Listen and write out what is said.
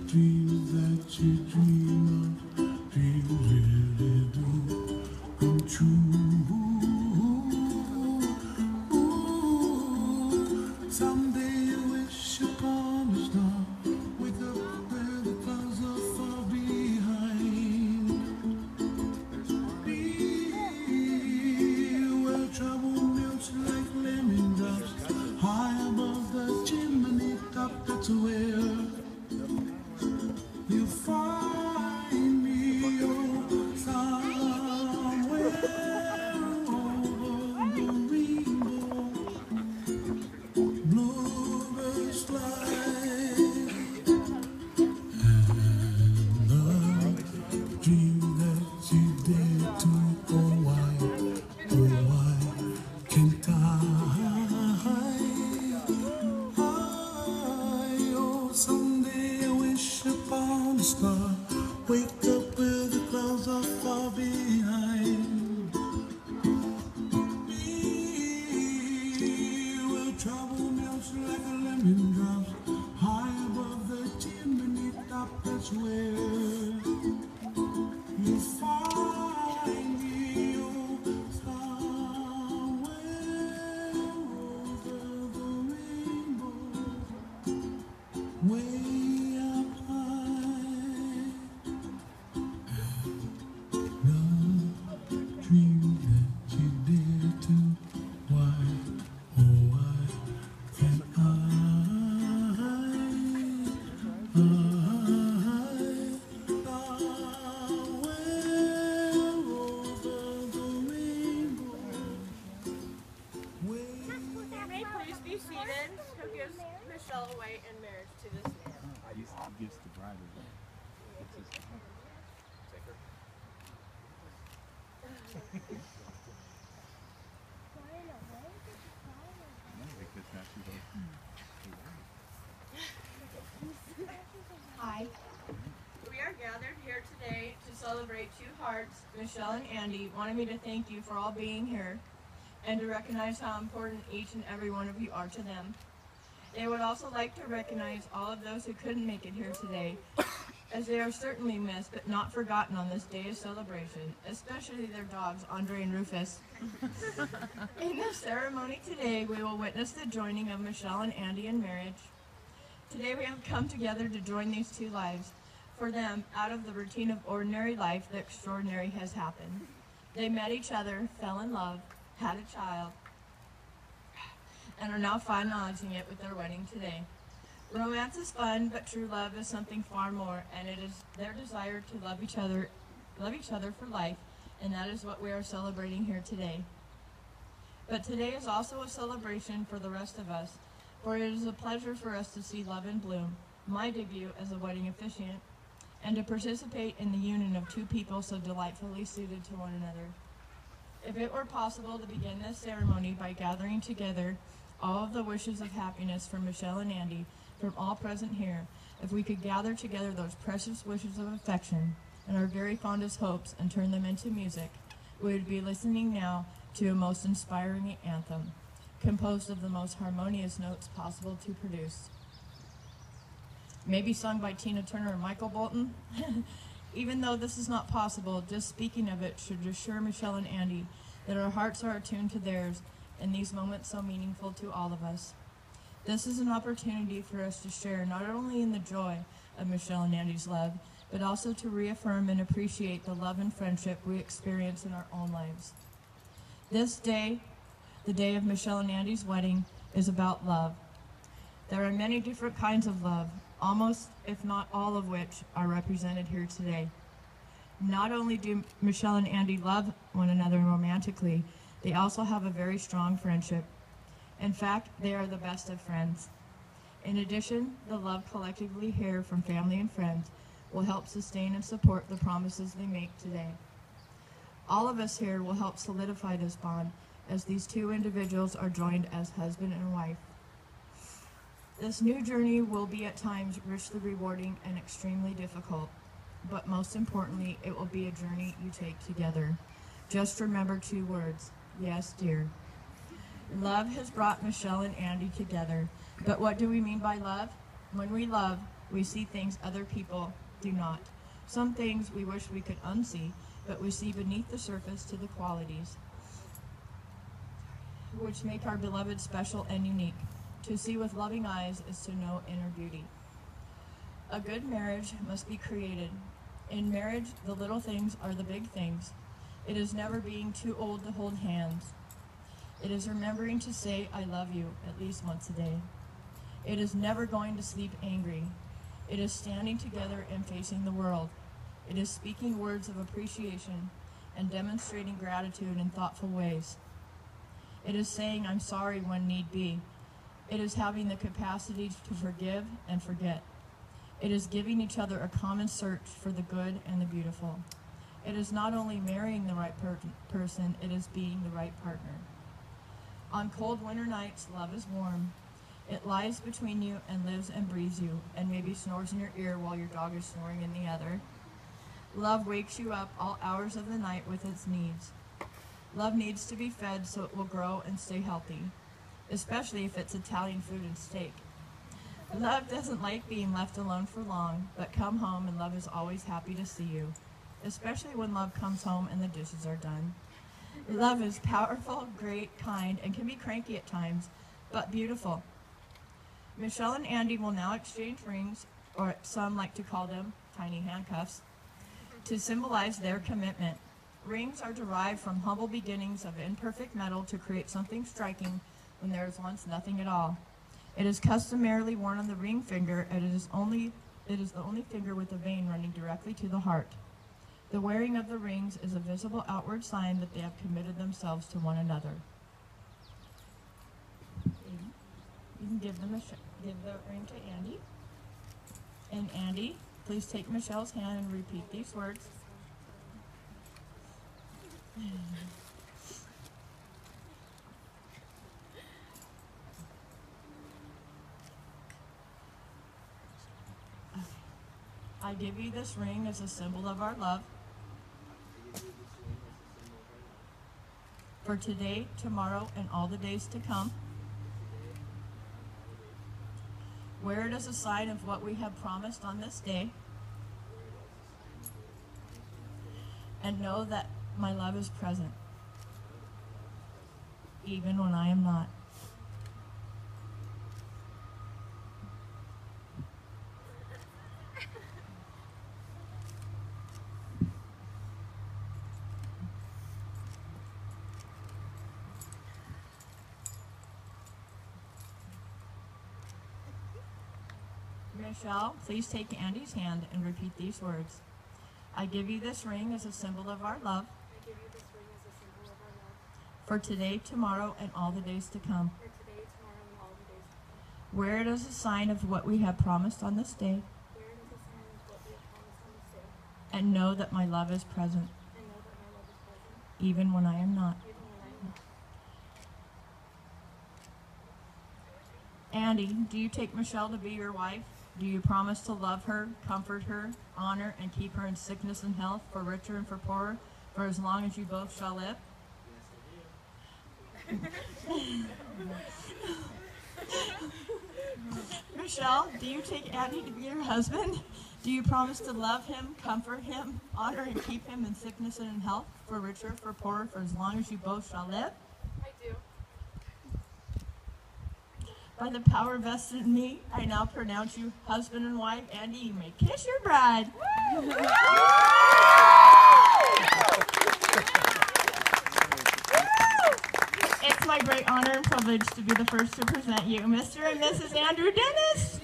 dreams that you dream of, dreams really do come true. Someday you wish upon a star, wake up where the clouds are far behind. Be where trouble melts like lemon drops, high above the chimney top. That's where you find me, oh, somewhere over the rainbow. Bluebirds fly, and the dream that you dare to. Oh why can't oh, someday I wish upon a star, wake up where the clouds are far behind. Be where trouble melts like a lemon drops, high above the chimney top. That's where you find me, oh, somewhere over the rainbow, way up high. The dream that you dare to, why, oh why can't Please be seated. Who gives Michelle away in marriage to this man? He gives the bride away. It's his take her. No, because now she's Hi. We are gathered here today to celebrate two hearts. Michelle and Andy wanted me to thank you for all being here and to recognize how important each and every one of you are to them. They would also like to recognize all of those who couldn't make it here today, as they are certainly missed but not forgotten on this day of celebration, especially their dogs, Andre and Rufus. In the ceremony today, we will witness the joining of Michelle and Andy in marriage. Today we have come together to join these two lives. For them, out of the routine of ordinary life, the extraordinary has happened. They met each other, fell in love, had a child, and are now finalizing it with their wedding today. Romance is fun, but true love is something far more, and it is their desire to love each other for life, and that is what we are celebrating here today. But today is also a celebration for the rest of us, for it is a pleasure for us to see love in bloom, my debut as a wedding officiant, and to participate in the union of two people so delightfully suited to one another. If it were possible to begin this ceremony by gathering together all of the wishes of happiness from Michelle and Andy, from all present here, if we could gather together those precious wishes of affection and our very fondest hopes and turn them into music, we would be listening now to a most inspiring anthem, composed of the most harmonious notes possible to produce. Maybe sung by Tina Turner and Michael Bolton? Even though this is not possible, just speaking of it should assure Michelle and Andy that our hearts are attuned to theirs in these moments so meaningful to all of us. This is an opportunity for us to share not only in the joy of Michelle and Andy's love, but also to reaffirm and appreciate the love and friendship we experience in our own lives. This day, the day of Michelle and Andy's wedding, is about love. There are many different kinds of love, almost, if not all of which, are represented here today. Not only do Michelle and Andy love one another romantically, they also have a very strong friendship. In fact, they are the best of friends. In addition, the love collectively here from family and friends will help sustain and support the promises they make today. All of us here will help solidify this bond as these two individuals are joined as husband and wife. This new journey will be at times richly rewarding and extremely difficult, but most importantly, it will be a journey you take together. Just remember two words: yes, dear. Love has brought Michelle and Andy together. But what do we mean by love? When we love, we see things other people do not. Some things we wish we could unsee, but we see beneath the surface to the qualities which make our beloved special and unique. To see with loving eyes is to know inner beauty. A good marriage must be created. In marriage, the little things are the big things. It is never being too old to hold hands. It is remembering to say, I love you, at least once a day. It is never going to sleep angry. It is standing together and facing the world. It is speaking words of appreciation and demonstrating gratitude in thoughtful ways. It is saying, I'm sorry when need be. It is having the capacity to forgive and forget. It is giving each other a common search for the good and the beautiful. It is not only marrying the right person, it is being the right partner. On cold winter nights, love is warm. It lies between you and lives and breathes you, and maybe snores in your ear while your dog is snoring in the other. Love wakes you up all hours of the night with its needs. Love needs to be fed so it will grow and stay healthy, especially if it's Italian food and steak. Love doesn't like being left alone for long, but come home and love is always happy to see you, especially when love comes home and the dishes are done. Love is powerful, great, kind, and can be cranky at times, but beautiful. Michelle and Andy will now exchange rings, or some like to call them tiny handcuffs, to symbolize their commitment. Rings are derived from humble beginnings of imperfect metal to create something striking when there was once nothing at all. It is customarily worn on the ring finger, and it is the only finger with a vein running directly to the heart. The wearing of the rings is a visible outward sign that they have committed themselves to one another. You can give the ring to Andy. And Andy, please take Michelle's hand and repeat these words. I give you this ring as a symbol of our love. For today, tomorrow, and all the days to come. Wear it as a sign of what we have promised on this day. And know that my love is present, even when I am not. Michelle, please take Andy's hand and repeat these words. I give you this ring as a symbol of our love. I give you this ring as a symbol of our love. For today, tomorrow, and all the days to come. For today, tomorrow, and all the days to come. Wear it as a sign of what we have promised on this day. Wear it as a sign of what we have promised on this day. And know that my love is present, And know that my love is present, even when I am not. even when I am not. Andy, do you take Michelle to be your wife? Do you promise to love her, comfort her, honor, and keep her in sickness and health, for richer and for poorer, for as long as you both shall live? Michelle, do you take Andy to be your husband? Do you promise to love him, comfort him, honor, and keep him in sickness and in health, for richer, for poorer, for as long as you both shall live? I do. By the power vested in me, I now pronounce you husband and wife. Andy, you may kiss your bride. It's my great honor and privilege to be the first to present you, Mr. and Mrs. Andrew Dennis.